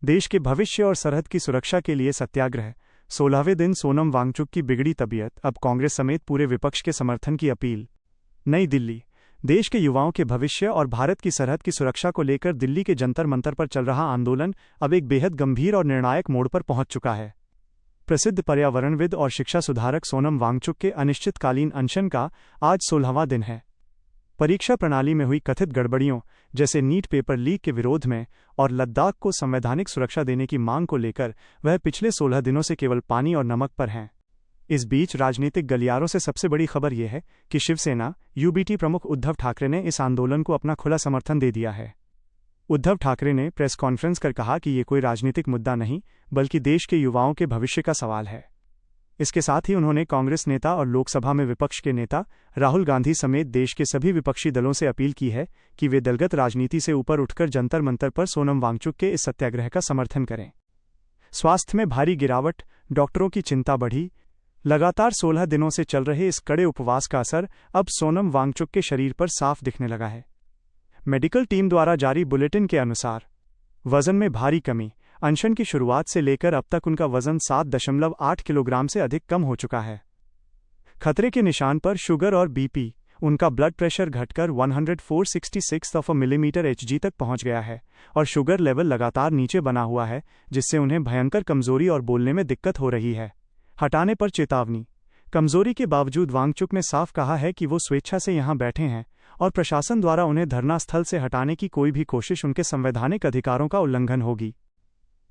देश के भविष्य और सरहद की सुरक्षा के लिए सत्याग्रह। 16वें दिन सोनम वांगचुक की बिगड़ी तबीयत, अब कांग्रेस समेत पूरे विपक्ष के समर्थन की अपील। नई दिल्ली। देश के युवाओं के भविष्य और भारत की सरहद की सुरक्षा को लेकर दिल्ली के जंतर मंतर पर चल रहा आंदोलन अब एक बेहद गंभीर और निर्णायक मोड़ पर पहुंच चुका है। प्रसिद्ध पर्यावरणविद और शिक्षा सुधारक सोनम वांगचुक के अनिश्चितकालीन अनशन का आज 16वां दिन है। परीक्षा प्रणाली में हुई कथित गड़बड़ियों जैसे नीट पेपर लीक के विरोध में और लद्दाख को संवैधानिक सुरक्षा देने की मांग को लेकर वह पिछले 16 दिनों से केवल पानी और नमक पर हैं। इस बीच राजनीतिक गलियारों से सबसे बड़ी खबर यह है कि शिवसेना यूबीटी प्रमुख उद्धव ठाकरे ने इस आंदोलन को अपना खुला समर्थन दे दिया है। उद्धव ठाकरे ने प्रेस कॉन्फ्रेंस कर कहा कि ये कोई राजनीतिक मुद्दा नहीं बल्कि देश के युवाओं के भविष्य का सवाल है। इसके साथ ही उन्होंने कांग्रेस नेता और लोकसभा में विपक्ष के नेता राहुल गांधी समेत देश के सभी विपक्षी दलों से अपील की है कि वे दलगत राजनीति से ऊपर उठकर जंतर मंतर पर सोनम वांगचुक के इस सत्याग्रह का समर्थन करें। स्वास्थ्य में भारी गिरावट, डॉक्टरों की चिंता बढ़ी। लगातार 16 दिनों से चल रहे इस कड़े उपवास का असर अब सोनम वांगचुक के शरीर पर साफ दिखने लगा है। मेडिकल टीम द्वारा जारी बुलेटिन के अनुसार वजन में भारी कमी। अनशन की शुरुआत से लेकर अब तक उनका वजन 7.8 किलोग्राम से अधिक कम हो चुका है। खतरे के निशान पर शुगर और बीपी। उनका ब्लड प्रेशर घटकर 104/66 मिलीमीटर Hg तक पहुंच गया है और शुगर लेवल लगातार नीचे बना हुआ है, जिससे उन्हें भयंकर कमजोरी और बोलने में दिक्कत हो रही है। हटाने पर चेतावनी। कमजोरी के बावजूद वांगचुक ने साफ कहा है कि वो स्वेच्छा से यहां बैठे हैं और प्रशासन द्वारा उन्हें धरना स्थल से हटाने की कोई भी कोशिश उनके संवैधानिक अधिकारों का उल्लंघन होगी।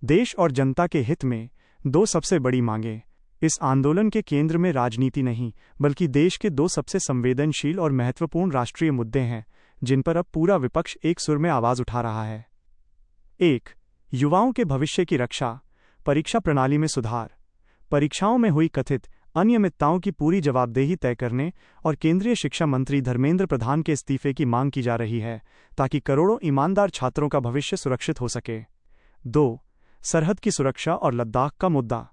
देश और जनता के हित में दो सबसे बड़ी मांगें। इस आंदोलन के केंद्र में राजनीति नहीं बल्कि देश के दो सबसे संवेदनशील और महत्वपूर्ण राष्ट्रीय मुद्दे हैं, जिन पर अब पूरा विपक्ष एक सुर में आवाज उठा रहा है। 1. युवाओं के भविष्य की रक्षा। परीक्षा प्रणाली में सुधार। परीक्षाओं में हुई कथित अनियमितताओं की पूरी जवाबदेही तय करने और केंद्रीय शिक्षा मंत्री धर्मेंद्र प्रधान के इस्तीफे की मांग की जा रही है, ताकि करोड़ों ईमानदार छात्रों का भविष्य सुरक्षित हो सके। 2. सरहद की सुरक्षा और लद्दाख का मुद्दा।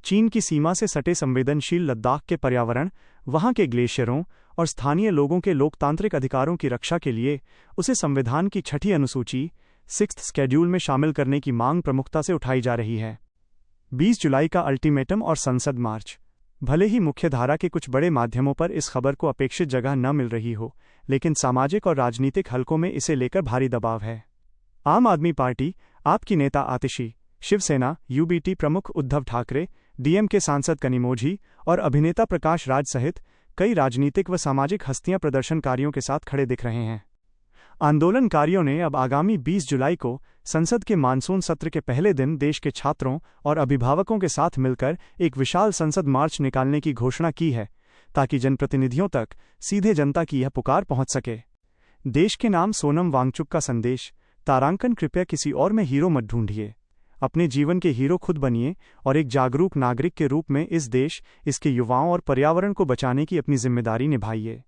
चीन की सीमा से सटे संवेदनशील लद्दाख के पर्यावरण, वहां के ग्लेशियरों और स्थानीय लोगों के लोकतांत्रिक अधिकारों की रक्षा के लिए उसे संविधान की 6ठी अनुसूची 6th शेड्यूल में शामिल करने की मांग प्रमुखता से उठाई जा रही है। 20 जुलाई का अल्टीमेटम और संसद मार्च। भले ही मुख्यधारा के कुछ बड़े माध्यमों पर इस खबर को अपेक्षित जगह न मिल रही हो, लेकिन सामाजिक और राजनीतिक हलकों में इसे लेकर भारी दबाव है। आम आदमी पार्टी, आप की नेता आतिशी, शिवसेना यूबीटी प्रमुख उद्धव ठाकरे, डीएमके सांसद कनिमोझी और अभिनेता प्रकाश राज सहित कई राजनीतिक व सामाजिक हस्तियां प्रदर्शनकारियों के साथ खड़े दिख रहे हैं। आंदोलनकारियों ने अब आगामी 20 जुलाई को संसद के मानसून सत्र के पहले दिन देश के छात्रों और अभिभावकों के साथ मिलकर एक विशाल संसद मार्च निकालने की घोषणा की है, ताकि जनप्रतिनिधियों तक सीधे जनता की यह पुकार पहुंच सके। देश के नाम सोनम वांगचुक का संदेश। तारांकन। कृपया किसी और में हीरो मत ढूंढिए, अपने जीवन के हीरो खुद बनिए और एक जागरूक नागरिक के रूप में इस देश, इसके युवाओं और पर्यावरण को बचाने की अपनी जिम्मेदारी निभाइए।